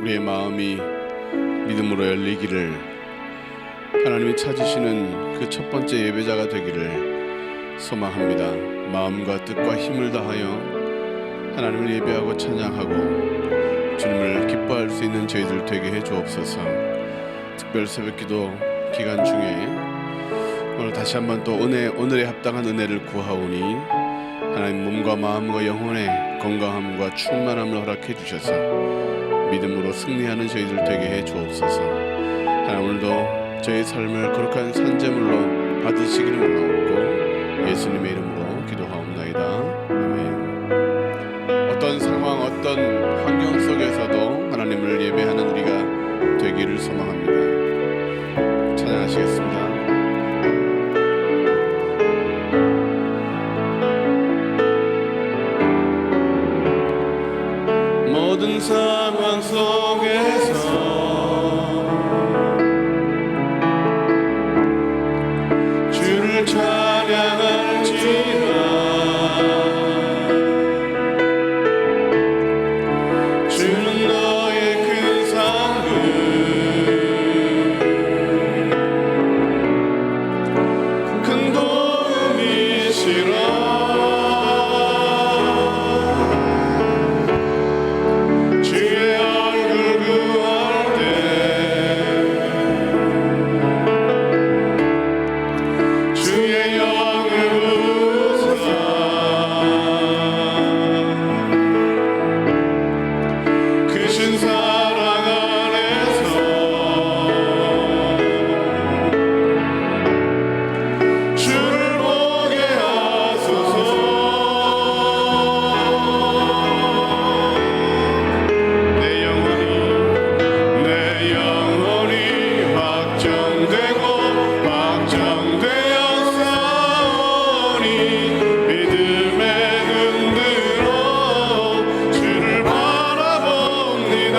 우리의 마음이 믿음으로 열리기를, 하나님이 찾으시는 그 첫 번째 예배자가 되기를 소망합니다. 마음과 뜻과 힘을 다하여 하나님을 예배하고 찬양하고 주님을 기뻐할 수 있는 저희들 되게 해 주옵소서. 특별 새벽기도 기간 중에 오늘 다시 한번 또 오늘에 합당한 은혜를 구하오니 하나님 몸과 마음과 영혼의 건강함과 충만함을 허락해 주셔서 믿음으로 승리하는 저희들 되게 해 주옵소서. 하나님 오늘도 저희 삶을 거룩한 산제물로 받으시기를 원하옵고 예수님의 이름으로 기도하옵나이다. 아멘. 어떤 상황, 어떤 환경 속에서도 하나님을 예배하는 우리가 되기를 소망합니다. 찬양하시겠습니다. 모든 상황 속에서 주를 찬양할지라. 주는 너의 큰 상급, 큰 도움이시라. 믿음의 눈 들어 주를 바라봅니다.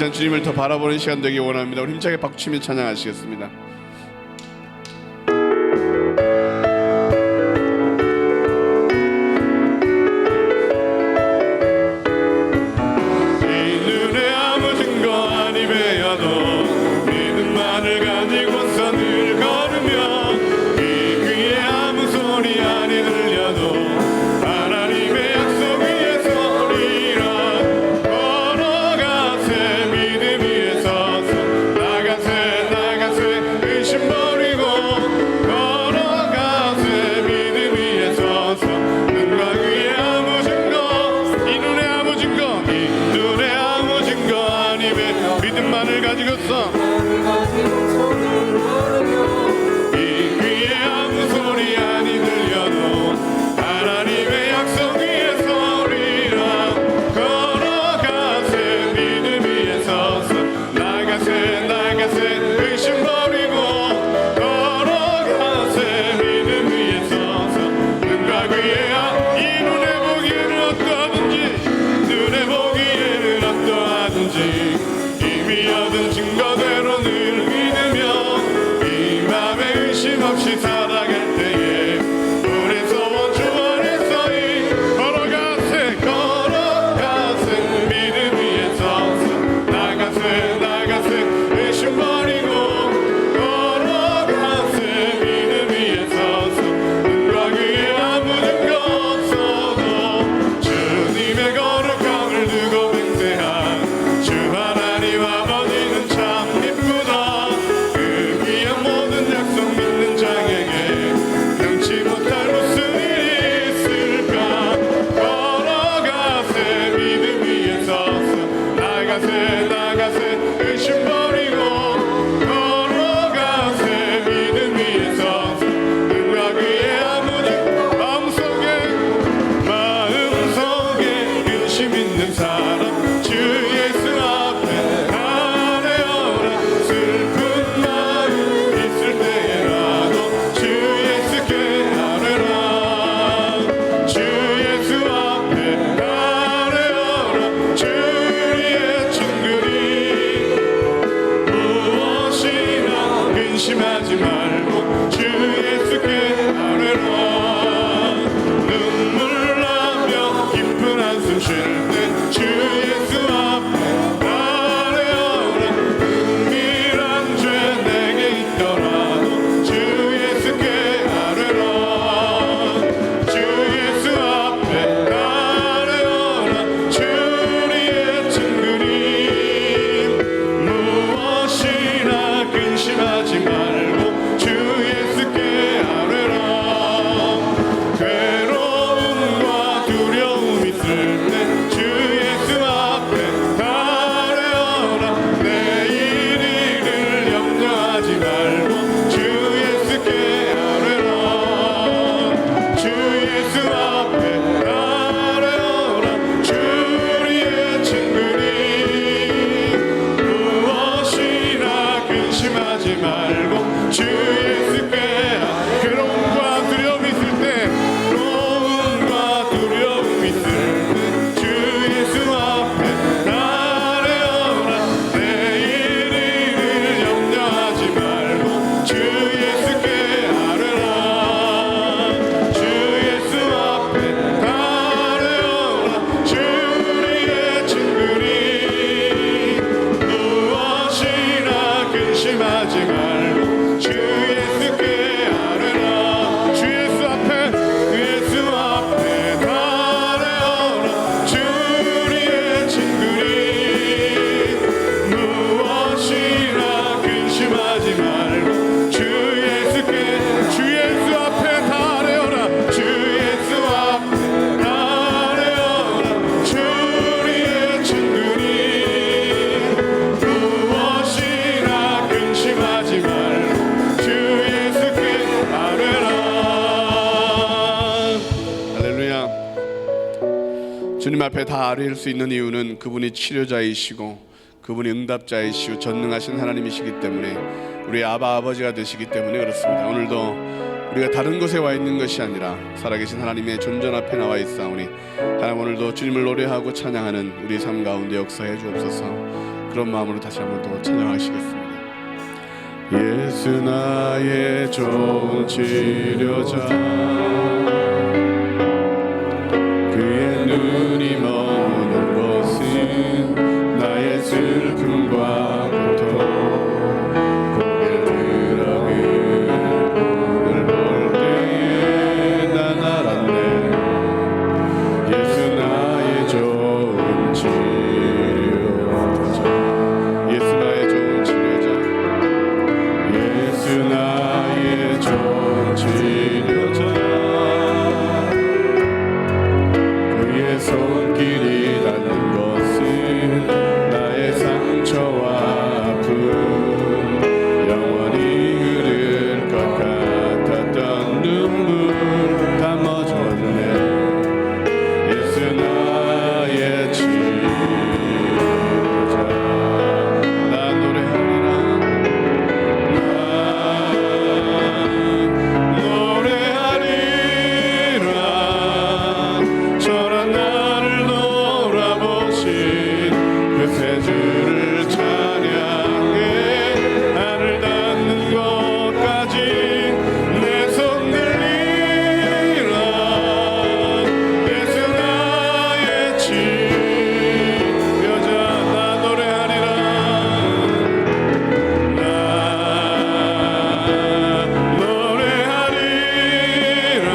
시간 주님을 더 바라보는 시간 되기 원합니다. 우리 힘차게 박수치며 찬양하시겠습니다. 주님 앞에 다 아뢰일 수 있는 이유는 그분이 치료자이시고 그분이 응답자이시고 전능하신 하나님이시기 때문에 우리 아버지가 되시기 때문에 그렇습니다. 오늘도 우리가 다른 곳에 와 있는 것이 아니라 살아계신 하나님의 존전 앞에 나와 있사오니 하나님 오늘도 주님을 노래하고 찬양하는 우리 삶 가운데 역사해 주옵소서. 그런 마음으로 다시 한번 더 찬양하시겠습니다. 예수 나의 좋은 치료자, 그의 눈이 머무는 곳은 나의 슬픔과 고통, 고개를 들어 그를 볼 때에 난 알았네. 예수 나의 좋은 치료자, 예수 나의 좋은 치료자, 예수 나의 좋은 치료자, 그의 손길이 닿는 것은 나의 상처와 아픔, 영원히 흐를 것 같았던 눈물 다 멎었네. 예수 나의 치료자, 나 노래하리라, 나 노래하리라. 저런 나를 돌아보신 그 세 주를 찬양해. 하늘 닿는 곳까지 내 손 들리라. 예수 나의 치료자, 나 노래하리라, 나 노래하리라.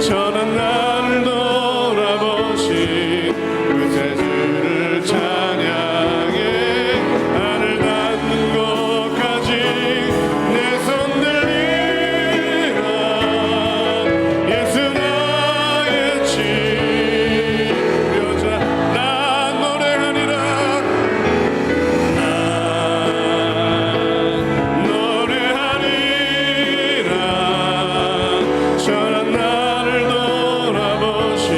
저는 나를 돌아보신 그 세 주를 찬양해. 하늘 닿는 곳까지 내 손 들리라. 예수 나의 치료자, 나 노래하리라, 나 노래하리라. 저런 나를 돌아보신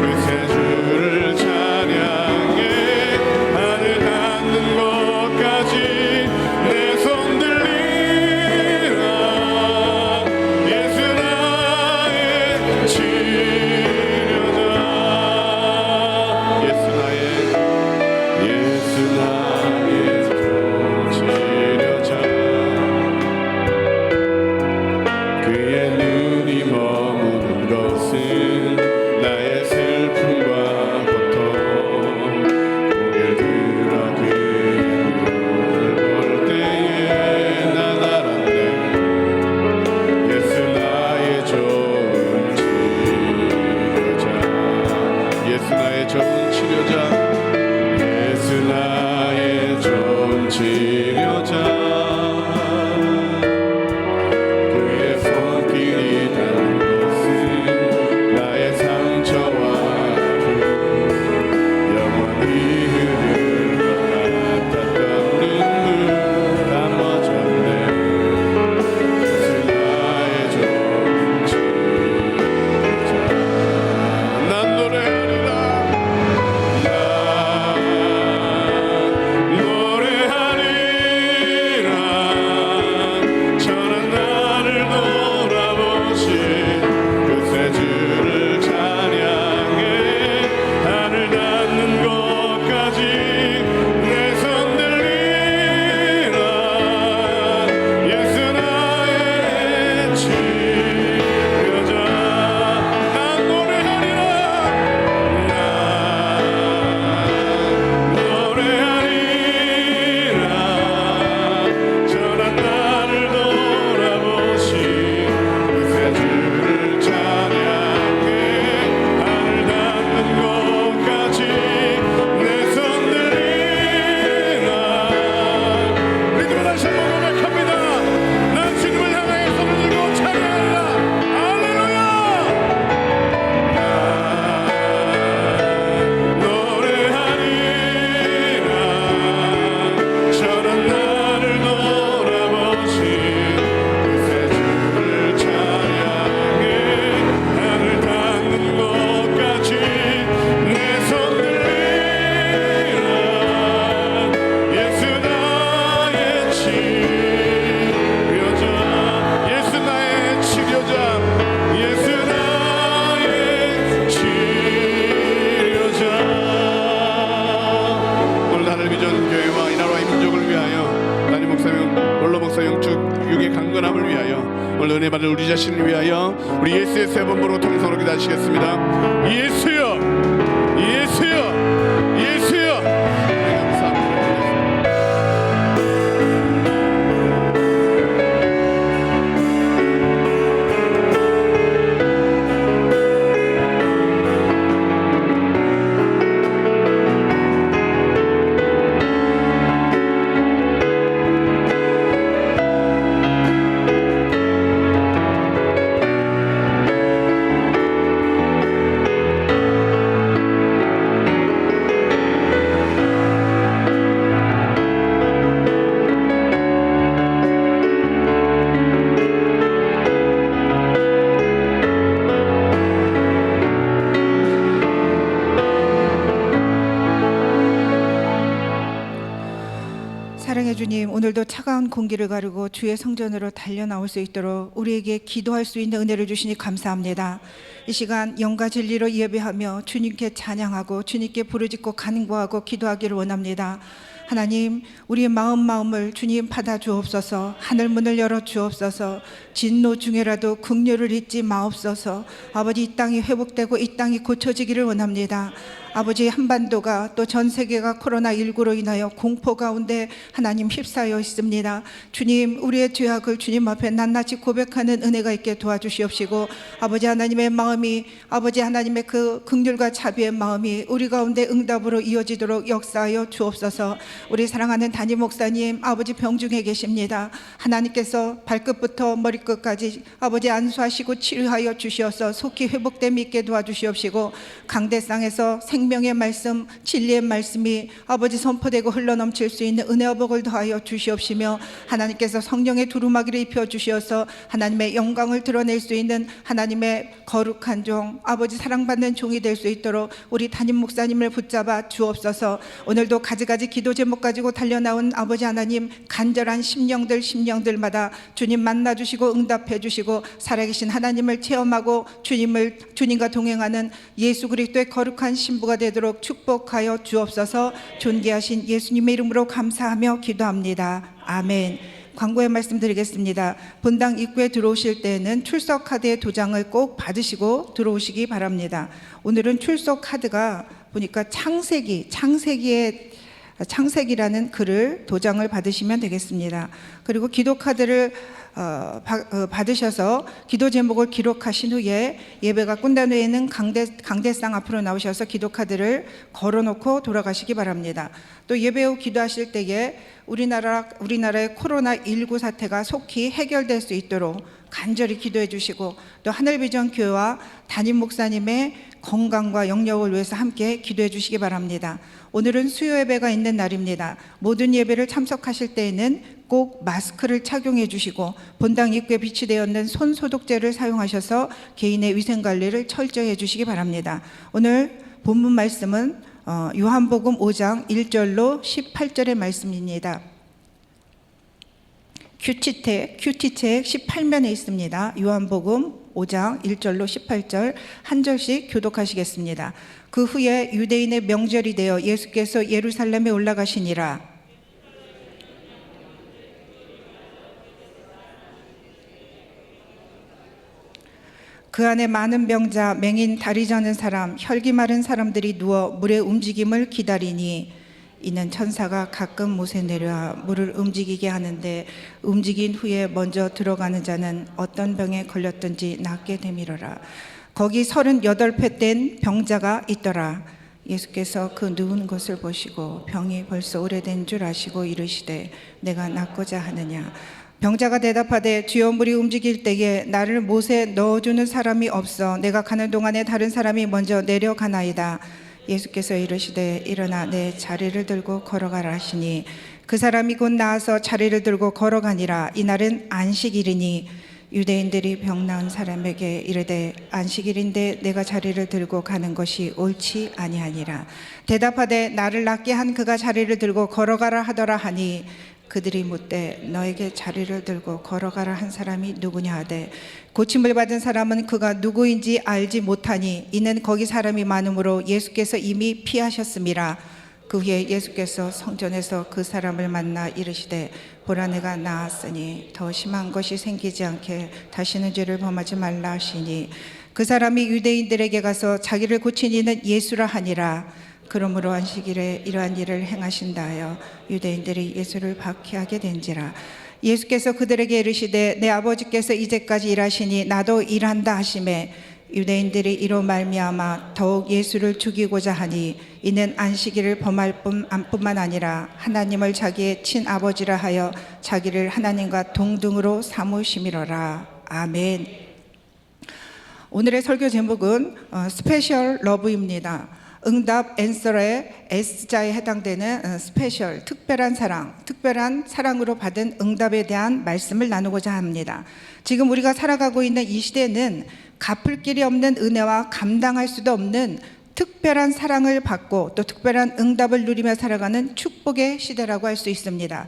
그 세 주를 찬양해. 하늘 닿는 곳까지 내 손 들리라. 예수 나의 치료자, 예수 나의 좋은 치료자, 그의 눈이 머무는 것은 나의 슬픔과 고통, 고개를 들어 그를 볼 때에 난 알았네. 예수 나의 좋은 치료자, 예수 나의 좋은 치료자, 예수 나의 좋은 치료자, 그의 손길이 닿는 곳은 나의 상처와 아픔, 영원히 흐를 것 같았던 눈물 다 멎었네. 예수 나의 좋은 치료자, 난 노래하리라, 나 노래하리라. 자신을 위하여 우리 예수의 세 번 부르고 통성으로 기도하시겠습니다. 예수여, 예수여, 예수여. 네, 감사합니다. 사랑해 주님, 오늘도 차가운 공기를 가르고 주의 성전으로 달려 나올 수 있도록 우리에게 기도할 수 있는 은혜를 주시니 감사합니다. 이 시간 영과 진리로 예배하며 주님께 찬양하고 주님께 부르짖고 간구하고 기도하기를 원합니다. 하나님, 우리의 마음을 주님 받아 주옵소서. 하늘 문을 열어 주옵소서. 진노 중에라도 긍휼을 잊지 마옵소서. 아버지, 이 땅이 회복되고 이 땅이 고쳐지기를 원합니다. 아버지, 한반도가 또 전 세계가 코로나19로 인하여 공포 가운데 하나님 휩싸여 있습니다. 주님, 우리의 죄악을 주님 앞에 낱낱이 고백하는 은혜가 있게 도와주시옵시고, 아버지 하나님의 마음이, 아버지 하나님의 그 긍휼과 자비의 마음이 우리 가운데 응답으로 이어지도록 역사하여 주옵소서. 우리 사랑하는 담임 목사님, 아버지 병중에 계십니다. 하나님께서 발끝부터 머리끝까지 아버지 안수하시고 치료하여 주시어서 속히 회복됨이 있게 도와주시옵시고, 강대상에서 생명의 말씀, 진리의 말씀이 아버지 선포되고 흘러넘칠 수 있는 은혜와 복을 더하여 주시옵시며, 하나님께서 성령의 두루마기를 입혀 주시어서 하나님의 영광을 드러낼 수 있는 하나님의 거룩한 종, 아버지 사랑받는 종이 될 수 있도록 우리 담임 목사님을 붙잡아 주옵소서. 오늘도 가지가지 기도 제목 가지고 달려나온 아버지 하나님, 간절한 심령들마다 주님 만나주시고 응답해 주시고 살아계신 하나님을 체험하고 주님과 동행하는 예수 그리스도의 거룩한 신부가 되도록 축복하여 주옵소서. 존귀하신 예수님의 이름으로 감사하며 기도합니다. 아멘. 광고의 말씀 드리겠습니다. 본당 입구에 들어오실 때에는 출석 카드의 도장을 꼭 받으시고 들어오시기 바랍니다. 오늘은 출석 카드가 보니까 창세기라는 글을 도장을 받으시면 되겠습니다. 그리고 기도 카드를 받으셔서 기도 제목을 기록하신 후에 예배가 끝난 후에는 강대상 앞으로 나오셔서 기도 카드를 걸어놓고 돌아가시기 바랍니다. 또 예배 후 기도하실 때에 우리나라의 코로나19 사태가 속히 해결될 수 있도록 간절히 기도해 주시고, 또 하늘비전 교회와 담임 목사님의 건강과 영역을 위해서 함께 기도해 주시기 바랍니다. 오늘은 수요 예배가 있는 날입니다. 모든 예배를 참석하실 때에는 꼭 마스크를 착용해 주시고 본당 입구에 비치되어 있는 손 소독제를 사용하셔서 개인의 위생 관리를 철저히 해 주시기 바랍니다. 오늘 본문 말씀은 요한복음 5장 1절로 18절의 말씀입니다. 큐티책 18면에 있습니다. 요한복음 5장 1절로 18절 한 절씩 교독하시겠습니다. 그 후에 유대인의 명절이 되어 예수께서 예루살렘에 올라가시니라. 그 안에 많은 병자, 맹인, 다리 저는 사람, 혈기 마른 사람들이 누워 물의 움직임을 기다리니, 이는 천사가 가끔 못에 내려와 물을 움직이게 하는데 움직인 후에 먼저 들어가는 자는 어떤 병에 걸렸든지 낫게 되미러라. 거기 38회 된 병자가 있더라. 예수께서 그 누운 것을 보시고 병이 벌써 오래된 줄 아시고 이르시되 내가 낫고자 하느냐. 병자가 대답하되 주여, 물이 움직일 때에 나를 못에 넣어주는 사람이 없어 내가 가는 동안에 다른 사람이 먼저 내려가나이다. 예수께서 이르시되 일어나 내 자리를 들고 걸어가라 하시니, 그 사람이 곧 나아서 자리를 들고 걸어가니라. 이날은 안식일이니 유대인들이 병 나은 사람에게 이르되 안식일인데 내가 자리를 들고 가는 것이 옳지 아니하니라. 대답하되 나를 낫게 한 그가 자리를 들고 걸어가라 하더라 하니, 그들이 묻되 너에게 자리를 들고 걸어가라 한 사람이 누구냐 하되 고침을 받은 사람은 그가 누구인지 알지 못하니, 이는 거기 사람이 많으므로 예수께서 이미 피하셨음이라. 그 후에 예수께서 성전에서 그 사람을 만나 이르시되 보라 내가 나았으니 더 심한 것이 생기지 않게 다시는 죄를 범하지 말라 하시니 그 사람이 유대인들에게 가서 자기를 고친 이는 예수라 하니라. 그러므로 안식일에 이러한 일을 행하신다 하여 유대인들이 예수를 박해하게 된지라. 예수께서 그들에게 이르시되 내 아버지께서 이제까지 일하시니 나도 일한다 하시매 유대인들이 이로 말미암아 더욱 예수를 죽이고자 하니 이는 안식일을 범할 뿐만 아니라 하나님을 자기의 친아버지라 하여 자기를 하나님과 동등으로 삼으심이로라. 아멘. 오늘의 설교 제목은 스페셜 러브입니다. 응답 앤서의 S자에 해당되는 스페셜, 특별한 사랑으로 받은 응답에 대한 말씀을 나누고자 합니다. 지금 우리가 살아가고 있는 이 시대는 갚을 길이 없는 은혜와 감당할 수도 없는 특별한 사랑을 받고 또 특별한 응답을 누리며 살아가는 축복의 시대라고 할 수 있습니다.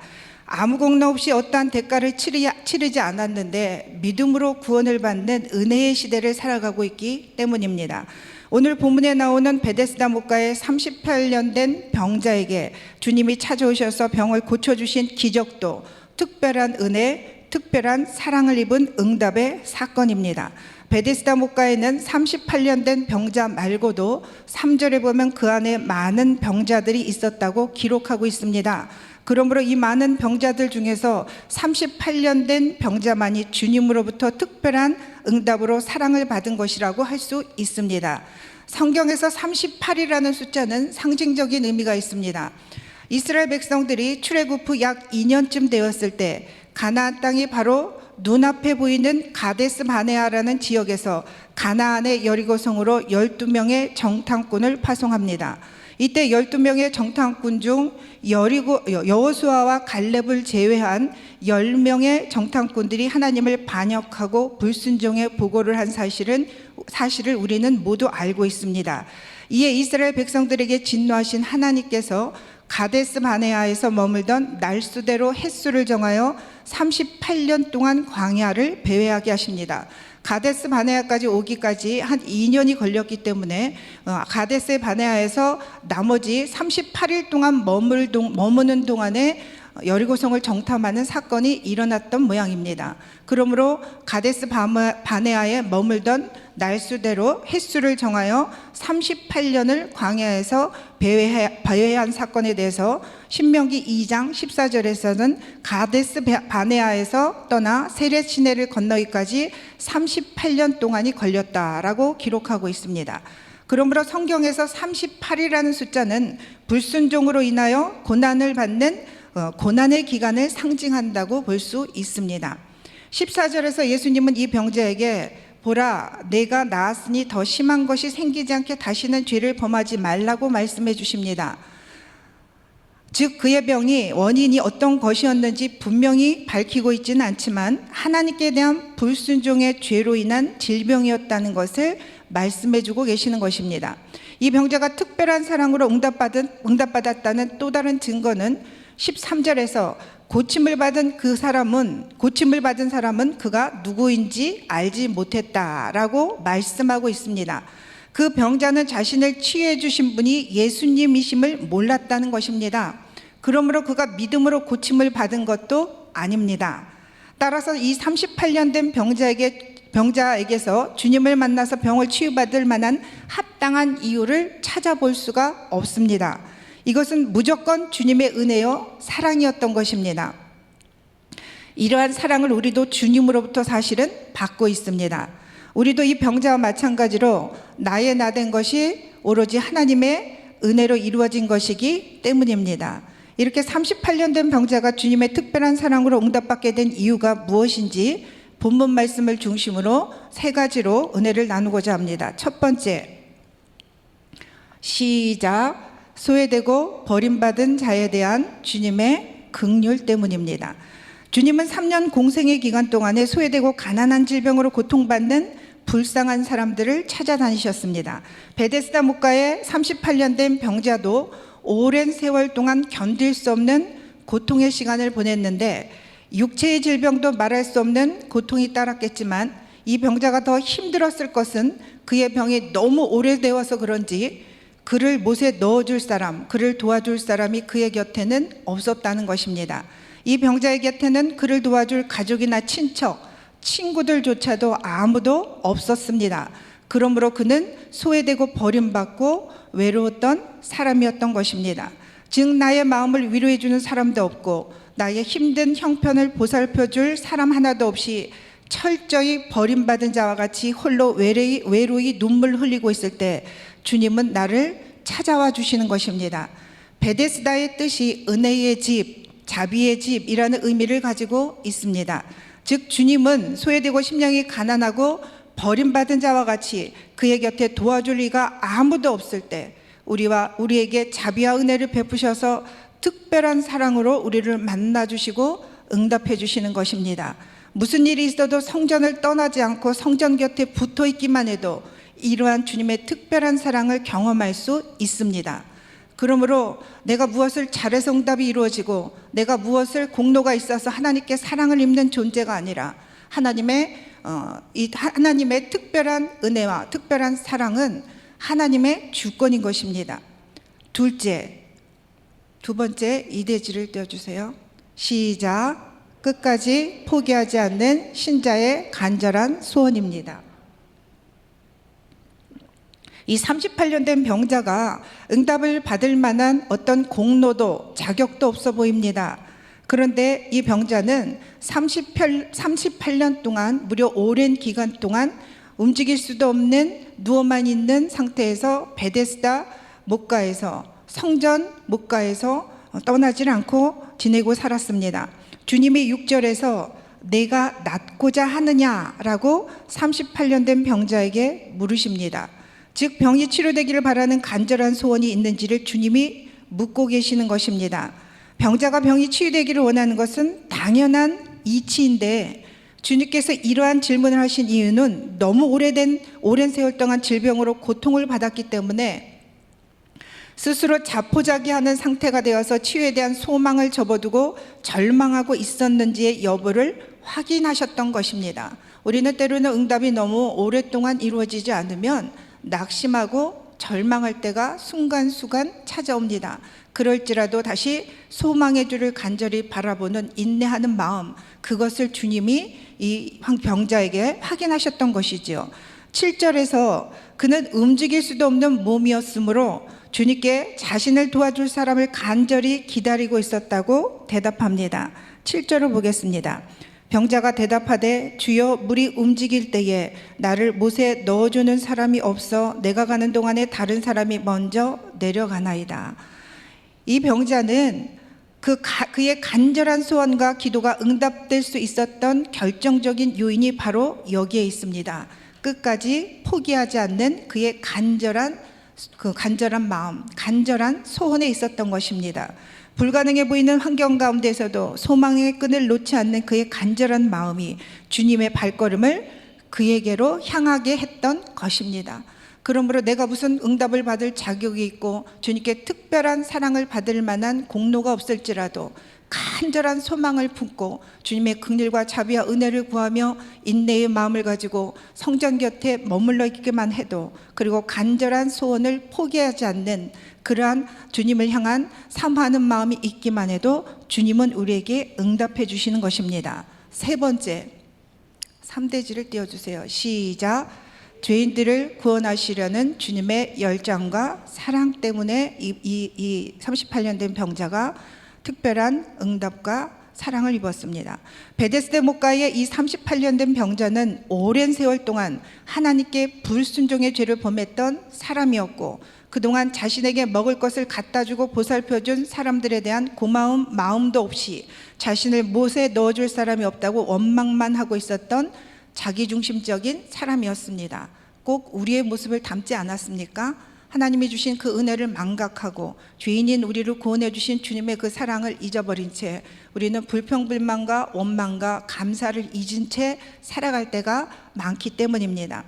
아무 공로 없이 어떠한 대가를 치르지 않았는데 믿음으로 구원을 받는 은혜의 시대를 살아가고 있기 때문입니다. 오늘 본문에 나오는 베데스다 목가의 38년 된 병자에게 주님이 찾아오셔서 병을 고쳐주신 기적도 특별한 은혜, 특별한 사랑을 입은 응답의 사건입니다. 베데스다 목가에는 38년 된 병자 말고도 3절에 보면 그 안에 많은 병자들이 있었다고 기록하고 있습니다. 그러므로 이 많은 병자들 중에서 38년 된 병자만이 주님으로부터 특별한 응답으로 사랑을 받은 것이라고 할 수 있습니다. 성경에서 38이라는 숫자는 상징적인 의미가 있습니다. 이스라엘 백성들이 출애굽 후 약 2년쯤 되었을 때 가나안 땅이 바로 눈앞에 보이는 가데스 바네아라는 지역에서 가나안의 여리고성으로 12명의 정탐꾼을 파송합니다. 이때 12명의 정탐꾼 중 여호수아와 갈렙을 제외한 10명의 정탐꾼들이 하나님을 반역하고 불순종의 보고를 한 사실을 우리는 모두 알고 있습니다. 이에 이스라엘 백성들에게 진노하신 하나님께서 가데스 바네아에서 머물던 날수대로 횟수를 정하여 38년 동안 광야를 배회하게 하십니다. 가데스 바네아까지 오기까지 한 2년이 걸렸기 때문에 가데스 바네아에서 나머지 38일 동안 머무는 동안에 여리고성을 정탐하는 사건이 일어났던 모양입니다. 그러므로 가데스 바네아에 머물던 날수대로 횟수를 정하여 38년을 광야에서 배회한 사건에 대해서 신명기 2장 14절에서는 가데스 바네아에서 떠나 세렛 시내를 건너기까지 38년 동안이 걸렸다라고 기록하고 있습니다. 그러므로 성경에서 38이라는 숫자는 불순종으로 인하여 고난을 받는 고난의 기간을 상징한다고 볼 수 있습니다. 14절에서 예수님은 이 병자에게 보라 내가 나았으니 더 심한 것이 생기지 않게 다시는 죄를 범하지 말라고 말씀해 주십니다. 즉 그의 병이 원인이 어떤 것이었는지 분명히 밝히고 있지는 않지만 하나님께 대한 불순종의 죄로 인한 질병이었다는 것을 말씀해 주고 계시는 것입니다. 이 병자가 특별한 사랑으로 응답받았다는 또 다른 증거는 13절에서 고침을 받은 사람은 그가 누구인지 알지 못했다라고 말씀하고 있습니다. 그 병자는 자신을 치유해 주신 분이 예수님이심을 몰랐다는 것입니다. 그러므로 그가 믿음으로 고침을 받은 것도 아닙니다. 따라서 이 38년 된 병자에게서 주님을 만나서 병을 치유받을 만한 합당한 이유를 찾아볼 수가 없습니다. 이것은 무조건 주님의 은혜요 사랑이었던 것입니다. 이러한 사랑을 우리도 주님으로부터 사실은 받고 있습니다. 우리도 이 병자와 마찬가지로 나의 나된 것이 오로지 하나님의 은혜로 이루어진 것이기 때문입니다. 이렇게 38년 된 병자가 주님의 특별한 사랑으로 응답받게 된 이유가 무엇인지 본문 말씀을 중심으로 세 가지로 은혜를 나누고자 합니다. 첫 번째, 시작. 소외되고 버림받은 자에 대한 주님의 긍휼 때문입니다. 주님은 3년 공생의 기간 동안에 소외되고 가난한 질병으로 고통받는 불쌍한 사람들을 찾아다니셨습니다. 베데스다 목가의 38년 된 병자도 오랜 세월 동안 견딜 수 없는 고통의 시간을 보냈는데 육체의 질병도 말할 수 없는 고통이 따랐겠지만 이 병자가 더 힘들었을 것은 그의 병이 너무 오래되어서 그런지 그를 못에 넣어줄 사람, 그를 도와줄 사람이 그의 곁에는 없었다는 것입니다. 이 병자의 곁에는 그를 도와줄 가족이나 친척, 친구들조차도 아무도 없었습니다. 그러므로 그는 소외되고 버림받고 외로웠던 사람이었던 것입니다. 즉 나의 마음을 위로해주는 사람도 없고 나의 힘든 형편을 보살펴줄 사람 하나도 없이 철저히 버림받은 자와 같이 홀로 외로이 눈물 흘리고 있을 때 주님은 나를 찾아와 주시는 것입니다. 베데스다의 뜻이 은혜의 집, 자비의 집이라는 의미를 가지고 있습니다. 즉 주님은 소외되고 심령이 가난하고 버림받은 자와 같이 그의 곁에 도와줄 이가 아무도 없을 때 우리에게 자비와 은혜를 베푸셔서 특별한 사랑으로 우리를 만나주시고 응답해 주시는 것입니다. 무슨 일이 있어도 성전을 떠나지 않고 성전 곁에 붙어 있기만 해도 이러한 주님의 특별한 사랑을 경험할 수 있습니다. 그러므로 내가 무엇을 잘해서 응답이 이루어지고 내가 무엇을 공로가 있어서 하나님께 사랑을 입는 존재가 아니라 하나님의 특별한 은혜와 특별한 사랑은 하나님의 주권인 것입니다. 두 번째 이대지를 떼어주세요. 시작. 끝까지 포기하지 않는 신자의 간절한 소원입니다. 이 38년 된 병자가 응답을 받을 만한 어떤 공로도 자격도 없어 보입니다. 그런데 이 병자는 38년 동안 무려 오랜 기간 동안 움직일 수도 없는 누워만 있는 상태에서 베데스다 목가에서 성전 목가에서 떠나질 않고 지내고 살았습니다. 주님이 6절에서 내가 낫고자 하느냐라고 38년 된 병자에게 물으십니다. 즉 병이 치료되기를 바라는 간절한 소원이 있는지를 주님이 묻고 계시는 것입니다. 병자가 병이 치유되기를 원하는 것은 당연한 이치인데 주님께서 이러한 질문을 하신 이유는 너무 오랜 세월 동안 질병으로 고통을 받았기 때문에 스스로 자포자기하는 상태가 되어서 치유에 대한 소망을 접어두고 절망하고 있었는지의 여부를 확인하셨던 것입니다. 우리는 때로는 응답이 너무 오랫동안 이루어지지 않으면 낙심하고 절망할 때가 순간순간 찾아옵니다. 그럴지라도 다시 소망의 주를 간절히 바라보는 인내하는 마음, 그것을 주님이 이 병자에게 확인하셨던 것이지요. 7절에서 그는 움직일 수도 없는 몸이었으므로 주님께 자신을 도와줄 사람을 간절히 기다리고 있었다고 대답합니다. 7절을 보겠습니다. 병자가 대답하되 주여 물이 움직일 때에 나를 못에 넣어주는 사람이 없어 내가 가는 동안에 다른 사람이 먼저 내려가나이다. 이 병자는 그의 간절한 소원과 기도가 응답될 수 있었던 결정적인 요인이 바로 여기에 있습니다. 끝까지 포기하지 않는 그의 간절한 마음, 간절한 소원에 있었던 것입니다. 불가능해 보이는 환경 가운데서도 소망의 끈을 놓지 않는 그의 간절한 마음이 주님의 발걸음을 그에게로 향하게 했던 것입니다. 그러므로 내가 무슨 응답을 받을 자격이 있고 주님께 특별한 사랑을 받을 만한 공로가 없을지라도 간절한 소망을 품고 주님의 긍휼과 자비와 은혜를 구하며 인내의 마음을 가지고 성전 곁에 머물러 있기만 해도, 그리고 간절한 소원을 포기하지 않는 그러한 주님을 향한 사모하는 마음이 있기만 해도 주님은 우리에게 응답해 주시는 것입니다. 세 번째, 3대지를 띄워주세요. 시작. 죄인들을 구원하시려는 주님의 열정과 사랑 때문에 이 38년 된 병자가 특별한 응답과 사랑을 입었습니다. 베데스다 목가의 이 38년 된 병자는 오랜 세월 동안 하나님께 불순종의 죄를 범했던 사람이었고, 그동안 자신에게 먹을 것을 갖다 주고 보살펴준 사람들에 대한 고마운 마음도 없이 자신을 못에 넣어줄 사람이 없다고 원망만 하고 있었던 자기중심적인 사람이었습니다. 꼭 우리의 모습을 닮지 않았습니까? 하나님이 주신 그 은혜를 망각하고 죄인인 우리를 구원해 주신 주님의 그 사랑을 잊어버린 채 우리는 불평불만과 원망과 감사를 잊은 채 살아갈 때가 많기 때문입니다.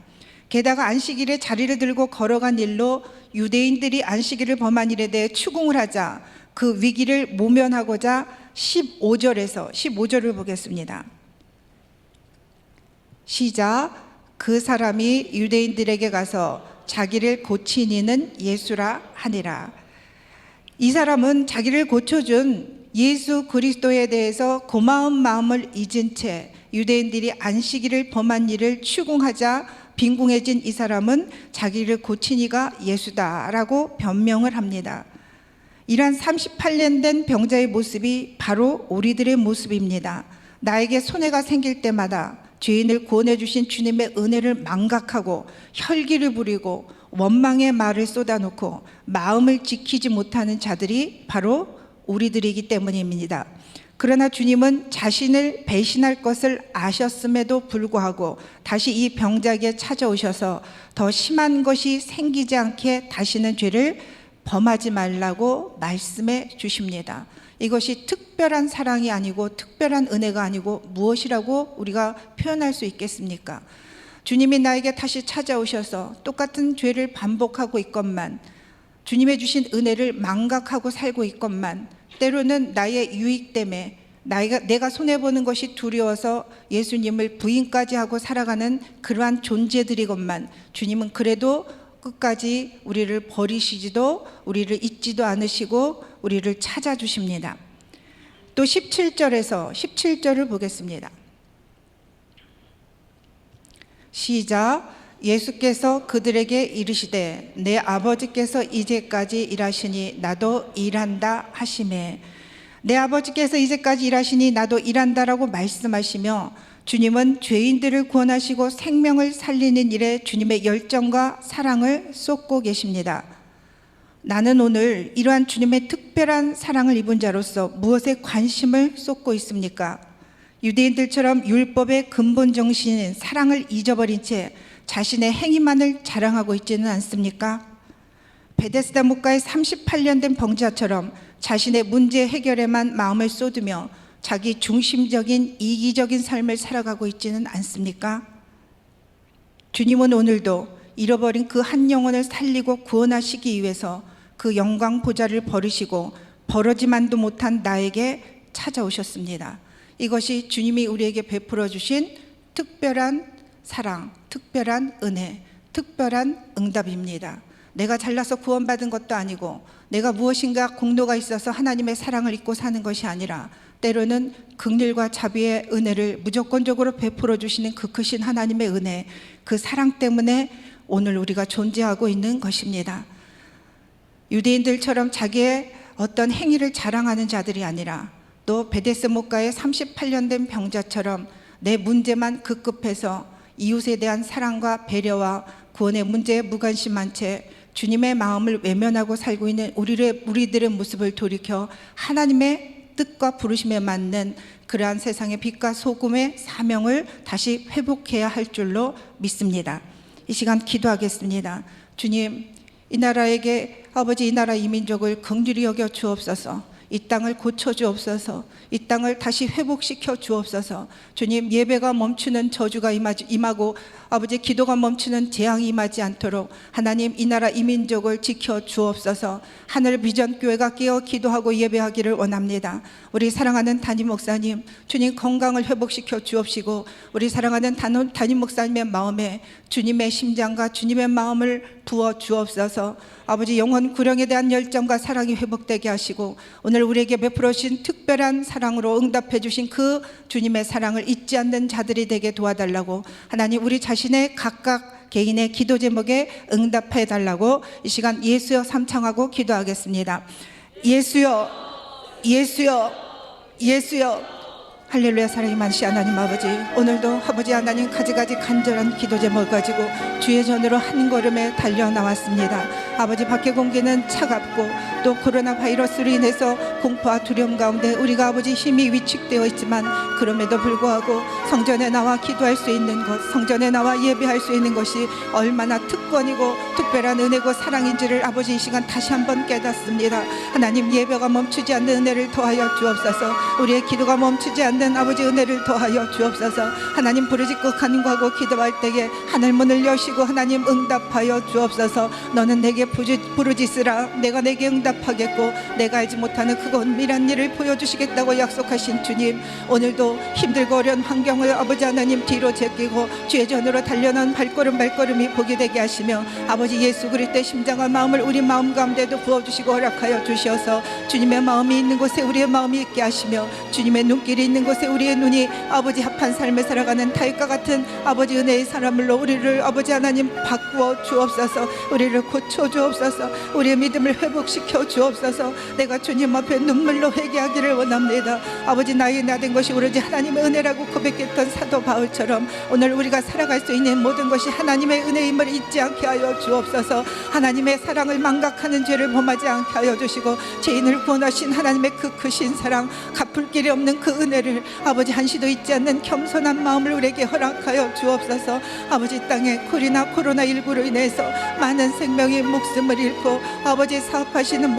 게다가 안식일에 자리를 들고 걸어간 일로 유대인들이 안식일을 범한 일에 대해 추궁을 하자 그 위기를 모면하고자 15절을 보겠습니다. 시작. 그 사람이 유대인들에게 가서 자기를 고친 이는 예수라 하니라. 이 사람은 자기를 고쳐준 예수 그리스도에 대해서 고마운 마음을 잊은 채 유대인들이 안식일을 범한 일을 추궁하자 빈궁해진 이 사람은 자기를 고친 이가 예수다라고 변명을 합니다. 이러한 38년 된 병자의 모습이 바로 우리들의 모습입니다. 나에게 손해가 생길 때마다 죄인을 구원해 주신 주님의 은혜를 망각하고 혈기를 부리고 원망의 말을 쏟아놓고 마음을 지키지 못하는 자들이 바로 우리들이기 때문입니다. 그러나 주님은 자신을 배신할 것을 아셨음에도 불구하고 다시 이 병자에게 찾아오셔서 더 심한 것이 생기지 않게 다시는 죄를 범하지 말라고 말씀해 주십니다. 이것이 특별한 사랑이 아니고 특별한 은혜가 아니고 무엇이라고 우리가 표현할 수 있겠습니까? 주님이 나에게 다시 찾아오셔서 똑같은 죄를 반복하고 있건만, 주님의 주신 은혜를 망각하고 살고 있건만, 때로는 나의 유익 때문에 내가 손해보는 것이 두려워서 예수님을 부인까지 하고 살아가는 그러한 존재들이건만, 주님은 그래도 끝까지 우리를 버리시지도 우리를 잊지도 않으시고 우리를 찾아주십니다. 또 17절을 보겠습니다. 시작. 예수께서 그들에게 이르시되 내 아버지께서 이제까지 일하시니 나도 일한다 하시매. 내 아버지께서 이제까지 일하시니 나도 일한다라고 말씀하시며, 주님은 죄인들을 구원하시고 생명을 살리는 일에 주님의 열정과 사랑을 쏟고 계십니다. 나는 오늘 이러한 주님의 특별한 사랑을 입은 자로서 무엇에 관심을 쏟고 있습니까? 유대인들처럼 율법의 근본 정신인 사랑을 잊어버린 채 자신의 행위만을 자랑하고 있지는 않습니까? 베데스다 목가의 38년 된 병자처럼 자신의 문제 해결에만 마음을 쏟으며 자기 중심적인 이기적인 삶을 살아가고 있지는 않습니까? 주님은 오늘도 잃어버린 그 한 영혼을 살리고 구원하시기 위해서 그 영광 보좌를 버리시고 버러지만도 못한 나에게 찾아오셨습니다. 이것이 주님이 우리에게 베풀어 주신 특별한 사랑, 특별한 은혜, 특별한 응답입니다. 내가 잘나서 구원받은 것도 아니고 내가 무엇인가 공로가 있어서 하나님의 사랑을 잊고 사는 것이 아니라 때로는 긍휼과 자비의 은혜를 무조건적으로 베풀어 주시는 그 크신 하나님의 은혜, 그 사랑 때문에 오늘 우리가 존재하고 있는 것입니다. 유대인들처럼 자기의 어떤 행위를 자랑하는 자들이 아니라, 또 베데스 목가의 38년 된 병자처럼 내 문제만 급급해서 이웃에 대한 사랑과 배려와 구원의 문제에 무관심한 채 주님의 마음을 외면하고 살고 있는 우리들의 모습을 돌이켜 하나님의 뜻과 부르심에 맞는 그러한 세상의 빛과 소금의 사명을 다시 회복해야 할 줄로 믿습니다. 이 시간 기도하겠습니다. 주님, 이 나라에게 아버지 이 나라 이 민족을 긍휼히 여겨 주옵소서. 이 땅을 고쳐 주옵소서. 이 땅을 다시 회복시켜 주옵소서. 주님, 예배가 멈추는 저주가 임하고 아버지 기도가 멈추는 재앙이 임하지 않도록 하나님 이 나라 이 민족을 지켜 주옵소서. 하늘 비전 교회가 깨어 기도하고 예배하기를 원합니다. 우리 사랑하는 담임 목사님, 주님 건강을 회복시켜 주옵시고 우리 사랑하는 담임 목사님의 마음에 주님의 심장과 주님의 마음을 부어 주옵소서. 아버지 영혼 구령에 대한 열정과 사랑이 회복되게 하시고 오늘 우리에게 베풀어 주신 특별한 사랑으로 응답해 주신 그 주님의 사랑을 잊지 않는 자들이 되게 도와달라고, 하나님 우리 자신의 각각 개인의 기도 제목에 응답해 달라고 이 시간 예수여 삼창하고 기도하겠습니다. 예수여, 예수여, 예수여. 할렐루야. 사랑이 많으시 하나님 아버지, 오늘도 아버지 하나님 가지가지 간절한 기도 제목을 가지고 주의 전으로 한 걸음에 달려 나왔습니다. 아버지 밖의 공기는 차갑고 또 코로나 바이러스로 인해서 공포와 두려움 가운데 우리가 아버지 힘이 위축되어 있지만 그럼에도 불구하고 성전에 나와 기도할 수 있는 것, 성전에 나와 예배할 수 있는 것이 얼마나 특권이고 특별한 은혜고 사랑인지를 아버지 이 시간 다시 한번 깨닫습니다. 하나님 예배가 멈추지 않는 은혜를 더하여 주옵소서. 우리의 기도가 멈추지 않는 아버지 은혜를 더하여 주옵소서. 하나님 부르짖고 간구하고 기도할 때에 하늘 문을 여시고 하나님 응답하여 주옵소서. 너는 내게 부르짖으라 내가 내게 응답하겠고 내가 알지 못하는 크고 은밀한 일을 보여주시겠다고 약속하신 주님, 오늘도 힘들고 어려운 환경을 아버지 하나님 뒤로 제끼고 주의 전으로 달려는 발걸음이 복이 되게 하시며 아버지 예수 그리스도의 심장과 마음을 우리 마음 가운데도 부어주시고 허락하여 주시어서 주님의 마음이 있는 곳에 우리의 마음이 있게 하시며 주님의 눈길이 있는 곳에 우리의 눈이 아버지 합한 삶을 살아가는 다윗과 같은 아버지 은혜의 사람으로 우리를 아버지 하나님 바꾸어 주옵소서. 우리를 고쳐 주옵소서. 우리의 믿음을 회복시켜 주옵소서. 내가 주님 앞에 눈물로 회개하기를 원합니다. 아버지 나의 나된 것이 오로지 하나님의 은혜라고 고백했던 사도 바울처럼 오늘 우리가 살아갈 수 있는 모든 것이 하나님의 은혜임을 잊지 않게 하여 주옵소서. 하나님의 사랑을 망각하는 죄를 범하지 않게 하여 주시고 죄인을 구원하신 하나님의 그 크신 사랑, 갚을 길이 없는 그 은혜를 아버지 한시도 잊지 않는 겸손한 마음을 우리에게 허락하여 주옵소서. 아버지 땅에 코로나19로 인해서 많은 생명이 목숨을 잃고 아버지 사업하시는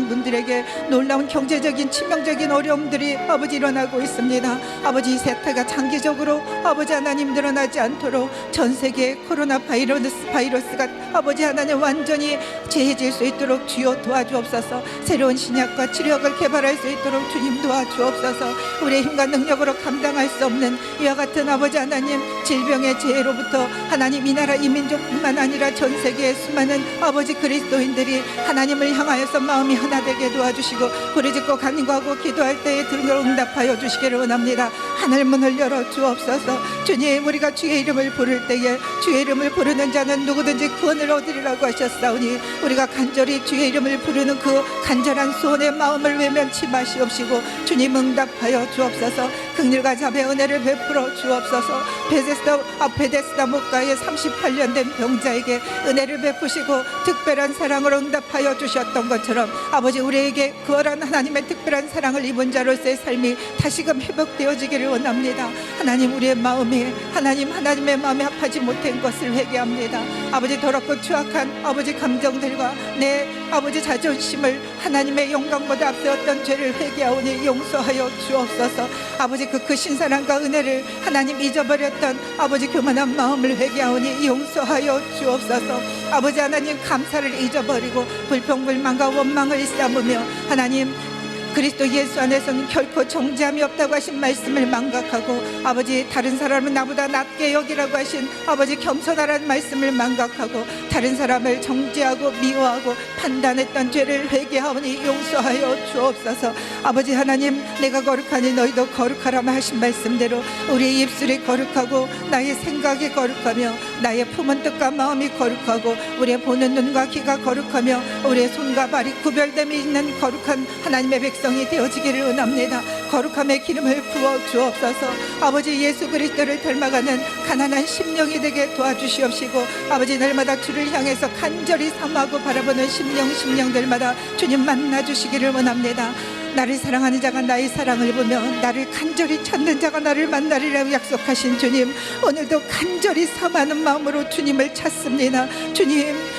분들에게 놀라운 경제적인 치명적인 어려움들이 아버지 일어나고 있습니다. 아버지 이 세태가 장기적으로 아버지 하나님 늘어나지 않도록 전 세계 코로나 바이러스가 아버지 하나님 완전히 제해질 수 있도록 주여 도와주옵소서. 새로운 신약과 치료약을 개발할 수 있도록 주님 도와주옵소서. 우리의 힘과 능력으로 감당할 수 없는 이와 같은 아버지 하나님 질병의 재해로부터 하나님 이 나라 이 민족뿐만 아니라 전 세계의 수많은 아버지 그리스도인들이 하나님을 향하여서 마음이 하나 되게 도와주시고 부르짖고 간구하고 기도할 때에 들으러 응답하여 주시기를 원합니다. 하늘문을 열어 주옵소서. 주님, 우리가 주의 이름을 부를 때에 주의 이름을 부르는 자는 누구든지 구원을 얻으리라고 하셨사오니 우리가 간절히 주의 이름을 부르는 그 간절한 소원의 마음을 외면치 마시옵시고 주님 응답하여 주옵소서. 긍휼과 자비의 은혜를 베풀어 주옵소서. 베데스다 목가에 38년 된 병자에게 은혜를 베푸시고 특별한 사랑으로 응답하여 주셨던 것처럼 아버지 우리에게 그월한 하나님의 특별한 사랑을 입은 자로서의 삶이 다시금 회복되어지기를 원합니다. 하나님, 우리의 마음이 하나님의 마음에 합하지 못한 것을 회개합니다. 아버지 더럽고 추악한 아버지 감정들과 내 아버지 자존심을 하나님의 영광보다 앞세웠던 죄를 회개하오니 용서하여 주옵소서. 아버지 그 크신 사랑과 은혜를 하나님 잊어버렸던 아버지 교만한 마음을 회개하오니 용서하여 주옵소서. 아버지 하나님 감사를 잊어버리고 불평불만과 원망을 삼으며 하나님 그리스도 예수 안에서는 결코 정죄함이 없다고 하신 말씀을 망각하고 아버지 다른 사람은 나보다 낫게 여기라고 하신 아버지 겸손하라는 말씀을 망각하고 다른 사람을 정죄하고 미워하고 판단했던 죄를 회개하오니 용서하여 주옵소서. 아버지 하나님, 내가 거룩하니 너희도 거룩하라 하신 말씀대로 우리의 입술이 거룩하고 나의 생각이 거룩하며 나의 품은 뜻과 마음이 거룩하고 우리의 보는 눈과 귀가 거룩하며 우리의 손과 발이 구별됨이 있는 거룩한 하나님의 백성이 되어지기를 원합니다. 거룩함의 기름을 부어 주옵소서. 아버지 예수 그리스도를 닮아가는 가난한 심령이 되게 도와주시옵시고 아버지 날마다 주를 향해서 간절히 사모하고 바라보는 심령들마다 주님 만나주시기를 원합니다. 나를 사랑하는 자가 나의 사랑을 보며 나를 간절히 찾는 자가 나를 만나리라고 약속하신 주님, 오늘도 간절히 사모하는 마음으로 주님을 찾습니다.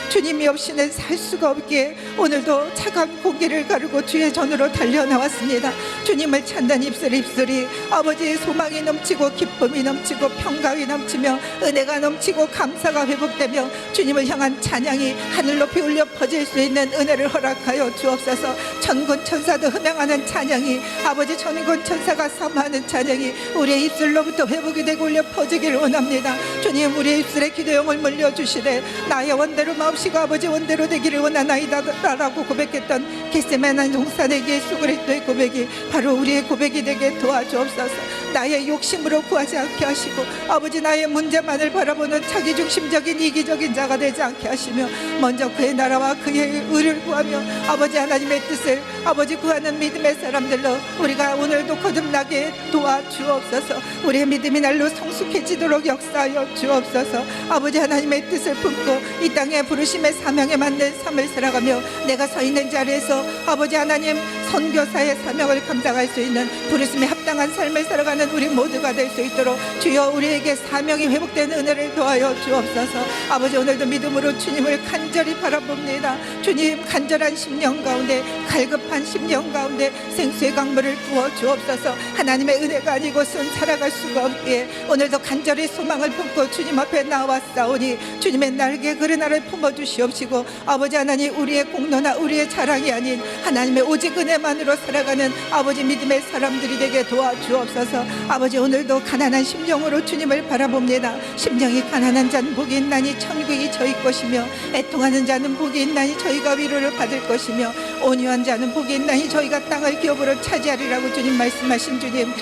주님이 없이는 살 수가 없기에 오늘도 차가운 고개를 가르고 주의 전으로 달려나왔습니다. 주님을 찾는 입술이 아버지의 소망이 넘치고 기쁨이 넘치고 평강이 넘치며 은혜가 넘치고 감사가 회복되며 주님을 향한 찬양이 하늘 높이 울려 퍼질 수 있는 은혜를 허락하여 주옵소서. 천군 천사도 흠양하는 찬양이 아버지 천군 천사가 사모하는 찬양이 우리의 입술로부터 회복이 되고 울려 퍼지기를 원합니다. 주님, 우리의 입술에 기도용을 물려주시되 나의 원대로 마옵시고 아버지 원대로 되기를 원하나이다 라고 고백했던 겟세마네 동산의 예수 그리스도의 고백이 바로 우리의 고백이 되게 도와주옵소서. 나의 욕심으로 구하지 않게 하시고 아버지 나의 문제만을 바라보는 자기중심적인 이기적인 자가 되지 않게 하시며 먼저 그의 나라와 그의 의를 구하며 아버지 하나님의 뜻을 아버지 구하는 믿음의 사람들로 우리가 오늘도 거듭나게 도와주옵소서. 우리의 믿음이 날로 성숙해지도록 역사하여 주옵소서. 아버지 하나님의 뜻을 품고 이 땅에 부르심의 사명에 맞는 삶을 살아가며 내가 서 있는 자리에서 아버지 하나님 선교사의 사명을 감당할 수 있는 부르심에 합당한 향한 삶을 살아가는 우리 모두가 될 수 있도록 주여 우리에게 사명이 회복되는 은혜를 도하여 주옵소서. 아버지 오늘도 믿음으로 주님을 간절히 바라봅니다. 주님 간절한 심령 가운데 갈급한 심령 가운데 생수의 강물을 부어 주옵소서. 하나님의 은혜가 아니고선 살아갈 수가 없기에 오늘도 간절히 소망을 품고 주님 앞에 나왔사오니 주님의 날개 그른 나를 품어주시옵시고 아버지 하나님 우리의 공로나 우리의 자랑이 아닌 하나님의 오직 은혜만으로 살아가는 아버지 믿음의 사람들이 되게 도와주옵소서. 아버지 오늘도 가난한 심령으로 주님을 바라봅니다. 심령이 가난한 자는 복이 있나니 천국이 저희 것이며 애통하는 자는 복이 있나니 저희가 위로를 받을 것이며 온유한 자는 복이 있나니 저희가 땅을 기업으로 차지하리라고 주님 말씀하신 주님,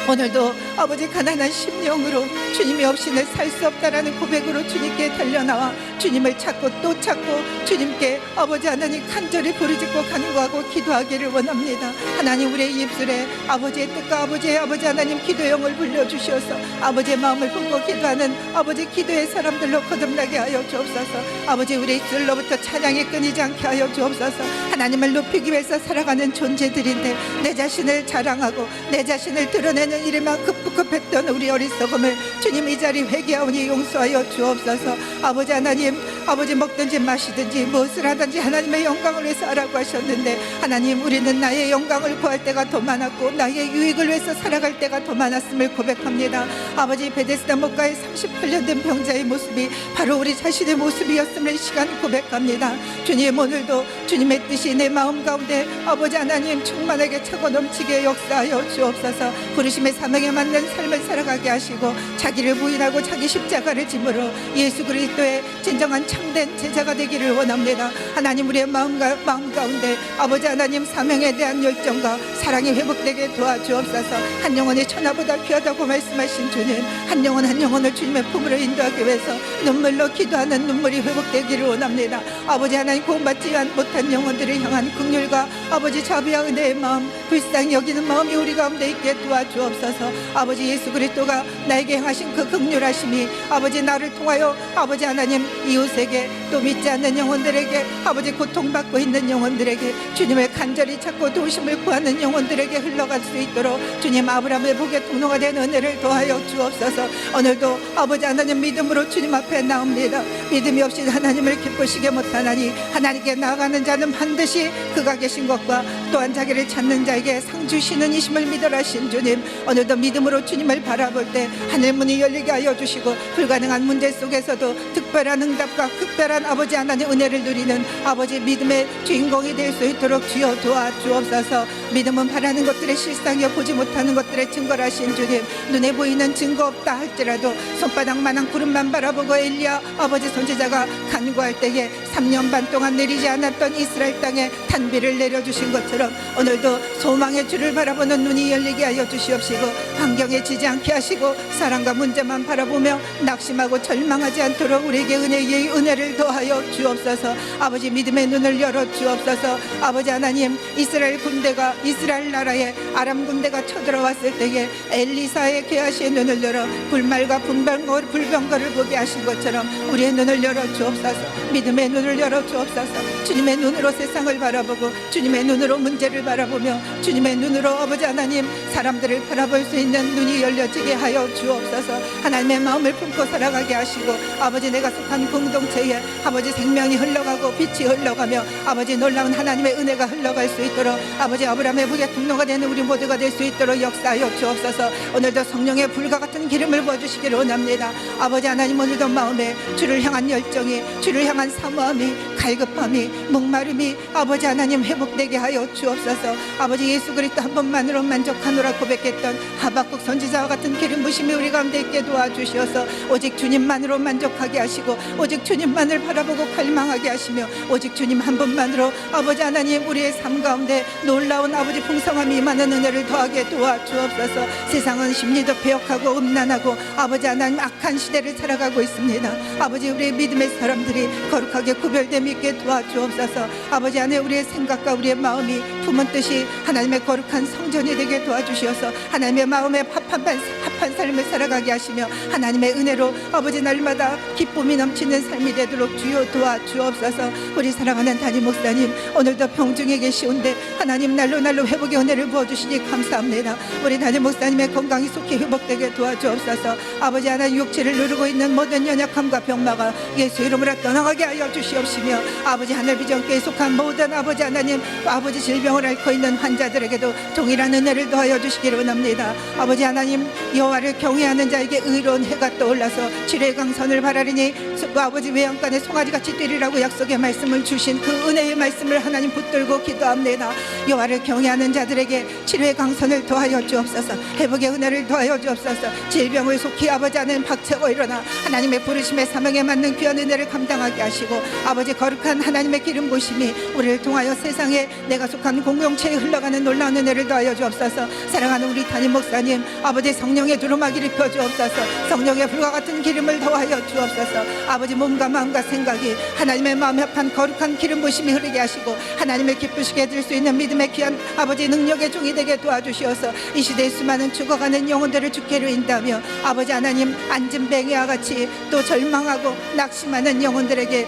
오늘도 아버지 가난한 심령으로 주님이 없이는 살 수 없다라는 고백으로 주님께 달려나와 주님을 찾고 또 찾고 주님께 아버지 하나님 간절히 부르짖고 간구하고 기도하기를 원합니다. 하나님 우리의 입술에 아버지의 뜻과 아버지 하나님 기도의 영을 불려주셔서 아버지의 마음을 품고 기도하는 아버지 기도의 사람들로 거듭나게 하여 주옵소서. 아버지 우리 입술로부터 찬양이 끊이지 않게 하여 주옵소서. 하나님을 높이기 위해서 살아가는 존재들인데 내 자신을 자랑하고 내 자신을 드러내는 일에만 급급했던 우리 어리석음을 주님 이 자리 회개하오니 용서하여 주옵소서. 아버지 하나님 아버지 먹든지 마시든지 무엇을 하든지 하나님의 영광을 위해서 하라고 하셨는데 하나님 우리는 나의 영광을 구할 때가 더 많았고 나의 유익을 위해서 살아갈 때가 더 많았음을 고백합니다. 아버지 베데스다 목가의 38년 된 병자의 모습이 바로 우리 자신의 모습이었음을 이 시간 고백합니다. 주님 오늘도 주님의 뜻이 내 마음 가운데 아버지 하나님 충만하게 차고 넘치게 역사하여 주옵소서. 부르심의 사명에 맞는 삶을 살아가게 하시고 자기를 부인하고 자기 십자가를 짐으로 예수 그리스도의 진정한 참된 제자가 되기를 원합니다. 하나님 우리의 마음 가운데 아버지 하나님 사명에 대한 열정과 사랑이 회복되게 도와주옵소서. 한 영혼이 천하보다 귀하다고 말씀하신 주님, 한 영혼을 주님의 품으로 인도하기 위해서 눈물로 기도하는 눈물이 회복되기를 원합니다. 아버지 하나님 구원받지 못한 영혼들을 향한 긍휼과 아버지 자비와 은혜의 마음, 불쌍히 여기는 마음이 우리 가운데 있게 도와주옵소서. 아버지 예수 그리스도가 나에게 행하신 그 긍휼하심이 아버지 나를 통하여 아버지 하나님 이웃에게 또 믿지 않는 영혼들에게 아버지 고통받고 있는 영혼들에게 주님을 간절히 찾고 도우심을 구하는 영혼들에게 흘러갈 수 있도록 주님 아브라함의 복의 통로가 된 은혜를 도하여 주옵소서. 오늘도 아버지 하나님 믿음으로 주님 앞에 나옵니다. 믿음이 없이 하나님을 기쁘시게 못하나니 하나님께 나아가는 자는 반드시 그가 계신 것과 또한 자기를 찾는 자에게 상 주시는 이심을 믿으라신 주님, 오늘도 믿음으로 주님을 바라볼 때 하늘 문이 열리게 하여 주시고 불가능한 문제 속에서도 특별한 응답과 특별한 아버지 하나님 은혜를 누리는 아버지 믿음의 주인공이 될 수 있도록 주여 도와주옵소서. 믿음은 바라는 것들의 실상이여 보지 못하는 것들의 증거라신 주님, 눈에 보이는 증거 없다 할지라도 손바닥만한 구름만 바라보고 엘리야 아버지 선지자가 간구할 때에 3년 반 동안 내리지 않았던 이스라엘 땅에 단비를 내려주신 것처럼 오늘도 소망의 주를 바라보는 눈이 열리게 하여 주시옵시고 환경에 지지 않게 하시고 사랑과 문제만 바라보며 낙심하고 절망하지 않도록 우리에게 은혜의 은혜를 더하여 주옵소서. 아버지 믿음의 눈을 열어 주옵소서. 아버지 하나님 이스라엘 군대가 이스라엘 나라에 아람 군대가 쳐들어왔을 때에 엘리사의 게하시의 눈을 열어 불말과 불병거를 보게 하신 것처럼 우리의 눈을 열어 주옵소서. 믿음의 눈을 열어 주옵소서. 주님의 눈으로 세상을 바라보고 주님의 눈으로 문제를 바라보며 주님의 눈으로 아버지 하나님 사람들을 바라볼 수 있는 눈이 열려지게 하여 주옵소서. 하나님의 마음을 품고 살아가게 하시고 아버지 내가 속한 공동체에 아버지 생명이 흘러가고 빛이 흘러가며 아버지 놀라운 하나님의 은혜가 흘러갈 수 있도록 아버지 아브라함의 복의 통로가 되는 우리 모두가 될 수 있도록 역사하여 주옵소서. 오늘도 성령의 불과 같은 기름을 부어주시기를 원합니다. 아버지 하나님 오늘도 마음에 주를 향한 열정이 주를 향한 사모함이 갈급함이 목마름이 아버지 하나님 회복되게 하여 주옵소서. 아버지 예수 그리스도 한 번만으로 만족하노라 고백했던 하박국 선지자와 같은 기름 부심이 우리 가운데 있게 도와주시어서 오직 주님만으로 만족하게 하시고 오직 주님만을 바라보고 갈망하게 하시며 오직 주님 한 분만으로 아버지 하나님 우리의 삶 가운데 놀라운 아버지 풍성함이 임하는 은혜를 더하게 도와주옵소서. 세상은 심리도 배역하고 음란하고 아버지 하나님 악한 시대를 살아가고 있습니다. 아버지 우리의 믿음의 사람들이 거룩하게 구별됨 있게 도와주옵소서. 아버지 안에 우리의 생각과 우리의 마음이 품은 뜻이 하나님의 거룩한 성전이 되게 도와주시어서 하나님의 마음에 합한 삶을 살아가게 하시며 하나님의 은혜로 아버지 날마다 기쁨이 넘치는 삶이 되도록 주여 도와주옵소서. 우리 사랑하는 담임 목사님, 오늘도 병중에 계시온데 하나님 날로 회복의 은혜를 부어주시니 감사합니다. 우리 담임 목사님의 건강이 속히 회복되게 도와주옵소서. 아버지 하나님, 육체를 누르고 있는 모든 연약함과 병마가 예수 이름으로 떠나가게 하여 주시옵시며 아버지 하늘 비전교회에 속한 모든 아버지 하나님, 아버지 질병을 앓고 있는 환자들에게도 동일한 은혜를 더하여 주시기를 원합니다. 아버지 하나님, 여호와를 경외하는 자에게 의로운 해가 떠올라서 치료의 강선을 바라리니 아버지 외양간에 송아지같이 뛰리라고 약속의 말씀을 주신 그 은혜의 말씀을 하나님 붙들고 기도합니다. 여호와를 경외하는 자들에게 치료의 강선을 더하여 주옵소서. 회복의 은혜를 더하여 주옵소서. 질병을 속히 아버지 하나님 박차고 일어나 하나님의 부르심의 사명에 맞는 귀한 은혜를 감당하게 하시고 아버지 거룩한 하나님의 기름 부심이 우리를 통하여 세상에 내가 속한 공동체에 흘러가는 놀라운 은혜를 더하여 주옵소서. 사랑하는 우리 담임 목사님, 아버지 성령의 두루마기를 펴 주옵소서. 성령의 불과 같은 기름을 더하여 주옵소서. 아버지 몸과 마음과 생각이 하나님의 마음에 합한 거룩한 기름 부심이 흐르게 하시고 하나님을 기쁘시게 해줄 수 있는 믿음의 귀한 아버지 능력의 종이 되게 도와주시어서 이 시대에 수많은 죽어가는 영혼들을 주께로 인다며 아버지 하나님, 앉은 뱅이와 같이 또 절망하고 낙심하는 영혼들에게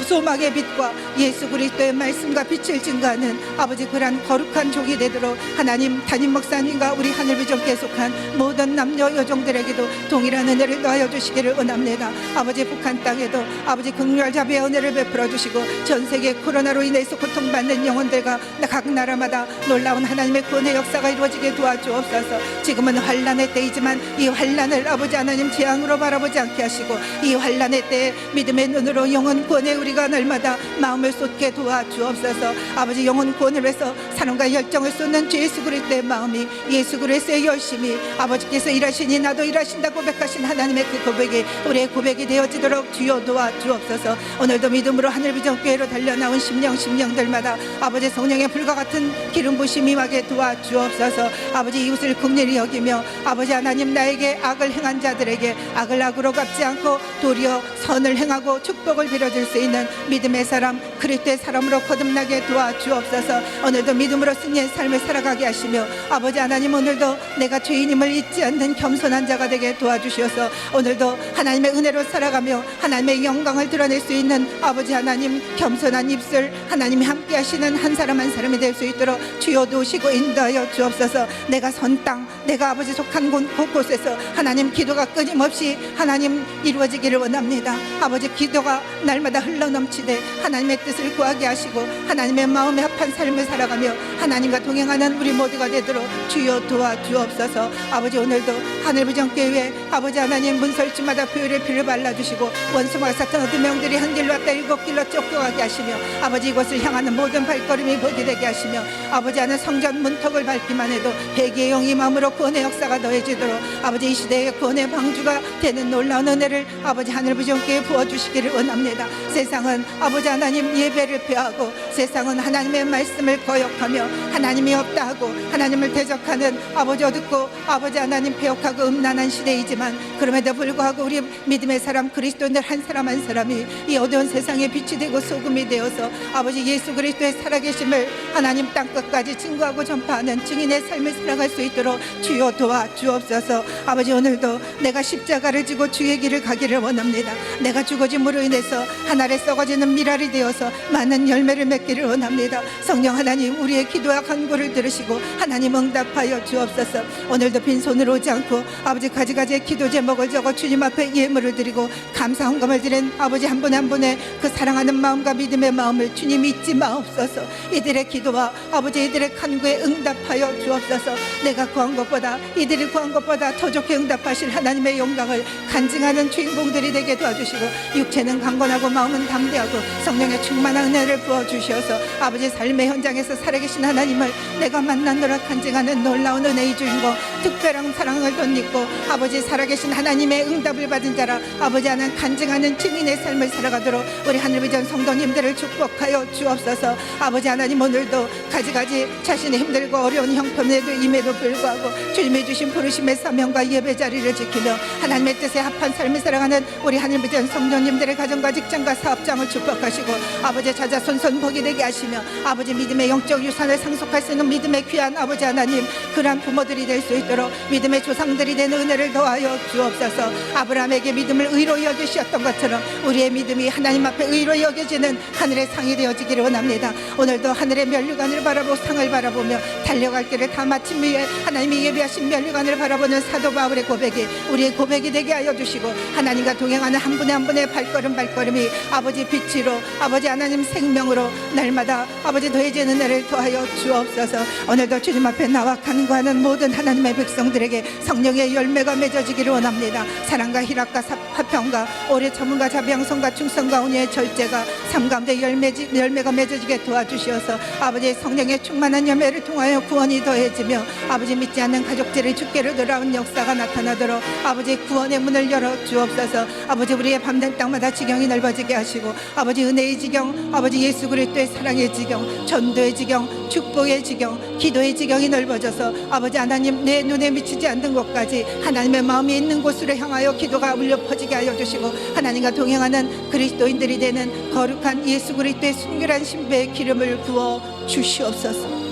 소망의 빛과 예수 그리스도의 말씀과 빛을 증거하는 아버지 그러한 거룩한 종이 되도록 하나님, 담임 목사님과 우리 하늘비전교회에 속한 모든 남녀 여종들에게도 동일한 은혜를 더하여 주시기를 원합니다. 아버지 북한 땅에도 아버지 긍휼 자비의 은혜를 베풀어 주시고 전 세계 코로나로 인해서 고통받는 영혼들과 각 나라마다 놀라운 하나님의 구원의 역사가 이루어지게 도와주옵소서. 지금은 환난의 때이지만 이 환난을 아버지 하나님 재앙으로 바라보지 않게 하시고 이 환난의 때에 믿음의 눈으로 영혼 구원에 우리가 날마다 마음을 쏟게 도와주옵소서. 아버지 영혼 구원을 위해서 사랑과 열정을 쏟는 주 예수 그리스도의 마음이, 예수 그리스도의 열심이, 아버지께서 일하시니 나도 일하신다 고백하신 하나님의 그 고백이 우리의 고백이 되어지도록 주여 도와주옵소서. 오늘도 믿음으로 하늘비전교회로 달려나온 심령들마다 아버지 성령의 불과 같은 기름 부심이 임하게 도와주옵소서. 아버지 이웃을 긍휼히 여기며 아버지 하나님, 나에게 악을 행한 자들에게 악을 악으로 갚지 않고 도리어 선을 행하고 축복을 빌어줄 수 있는 믿음의 사람, 그리스도의 사람으로 거듭나게 도와주옵소서. 오늘도 믿음으로 승리의 삶을 살아가게 하시며 아버지 하나님, 오늘도 내가 죄인임을 잊지 않는 겸손한 자가 되게 도와주셔서 오늘도 하나님의 은혜로 살아가며 하나님의 영광을 드러낼 수 있는 아버지 하나님, 겸손한 입술, 하나님이 함께 하시는 한 사람 한 사람이 될 수 있도록 주여 도우시고 인도하여 주옵소서. 내가 선 땅, 내가 아버지 속한 곳곳에서 하나님 기도가 끊임없이 하나님 이루어지기를 원합니다. 아버지 기도가 날마다 흘러넘치되 하나님의 뜻을 구하게 하시고 하나님의 마음에 합한 삶을 살아가며 하나님과 동행하는 우리 모두가 되도록 주여 도와주옵소서. 아버지 오늘도 하늘비전교회 아버지 하나님 문설주마다 보혈의 피를 발라주시고 원수와 사탄 어두 명들이 한 길로 왔다 일곱 길로 쫓겨가게 하시며 아버지 이곳을 향하는 모든 발걸음이 복이 되게 하시며 아버지 하는 성전 문턱을 밟기만 해도 회개의 영이 마음으로 구원의 역사가 더해지도록 아버지 이 시대의 구원의 방주가 되는 놀라운 은혜를 아버지 하늘비전교회에 부어주시기를 원합니다. 세상은 아버지 하나님 예배를 폐하고 세상은 하나님의 말씀을 거역하며 하나님이 없다 하고 하나님을 대적하는 아버지 어둡고 아버지 하나님 폐역하고 음란한 시대이지만 그럼에도 불구하고 우리 믿음의 사람 그리스도인들 한 사람 한 사람이 이 어두운 세상에 빛이 되고 소금이 되어서 아버지 예수 그리스도의 살아계심을 하나님 땅끝까지 증거하고 전파하는 증인의 삶을 살아갈 수 있도록 주여 도와주옵소서. 아버지 오늘도 내가 십자가를 지고 주의 길을 가기를 원합니다. 내가 죽어짐으로 인해서 하늘에 썩어지는 미랄이 되어서 많은 열매를 맺기를 원합니다. 성령 하나님, 우리의 기도와 간구를 들으시고 하나님 응답하여 주옵소서. 오늘도 빈손으로 오지 않고 아버지 가지가지의 기도 제목을 적어 주님 앞에 예물을 드리고 감사 헌금을 드린 아버지 한 분 한 분의 그 사랑하는 마음과 믿음의 마음을 주님 잊지 마옵소서. 이들의 기도와 아버지 이들의 간구에 응답하여 주옵소서. 내가 구한 것보다 이들이 구한 것보다 더 좋게 응답하실 하나님의 영광을 간증하는 주인공들이 되게 도와주시고 육체는 강건하고 마음은 담대하고 성령의 충만한 은혜를 부어주셔서 아버지 삶의 현장에서 살아계신 하나님을 내가 만나노라 간증하는 놀라운 은혜의 주인공, 특별한 사랑을 덧입고 아버지 살아계신 하나님의 응답을 받은 자라 아버지 하는 간증하는 증인의 삶을 살아가도록 우리 하늘비전 성도님들을 축복하여 주옵소서. 아버지 하나님 오늘도 가지가지 자신의 힘들고 어려운 형편에도 임에도 불구하고 주님이 주신 부르심의 사명과 예배 자리를 지키며 하나님의 뜻에 합한 삶을 살아가는 우리 하늘비전 성도님들의 가정과 직장과 사업장을 축복하시고 아버지 자자손손 복이 되게 하시며 아버지 믿음의 영적 유산을 상속할 수 있는 믿음의 귀한 아버지 하나님 그러한 부모들이 될 수 있도록 있도록 믿음의 조상들이 되는 은혜를 더하여 주옵소서. 아브라함에게 믿음을 의로 여기셨던 것처럼 우리의 믿음이 하나님 앞에 의로 여겨지는 하늘의 상이 되어지기를 원합니다. 오늘도 하늘의 면류관을 바라보고 상을 바라보며 달려갈 길을 다 마친 위에 하나님이 예비하신 면류관을 바라보는 사도 바울의 고백이 우리의 고백이 되게 하여 주시고, 하나님과 동행하는 한 분의 한 분의 발걸음이 아버지 빛으로, 아버지 하나님 생명으로 날마다 아버지 더해지는 은혜를 더하여 주옵소서. 오늘도 주님 앞에 나와 간구하는 모든 하나님의 백성들에게 성령의 열매가 맺어지기를 원합니다. 사랑과 희락과 화평과 오래 참음과 자비양성과 충성과 온유의 절제가 삶 가운데 열매가 맺어지게 도와주시어서 아버지의 성령의 충만한 열매를 통하여 구원이 더해지며 아버지 믿지 않는 가족들의 주께로 돌아온 역사가 나타나도록 아버지 구원의 문을 열어 주옵소서. 아버지 우리의 밤된 땅마다 지경이 넓어지게 하시고 아버지 은혜의 지경, 아버지 예수 그리스도의 사랑의 지경, 전도의 지경, 축복의 지경, 기도의 지경이 넓어져서 아버지 하나님 내 눈에 미치지 않는 곳까지 하나님의 마음이 있는 곳으로 향하여 기도가 울려 퍼지게 하여 주시고, 하나님과 동행하는 그리스도인들이 되는 거룩한 예수 그리스도의 순결한 신부의 기름을 부어 주시옵소서.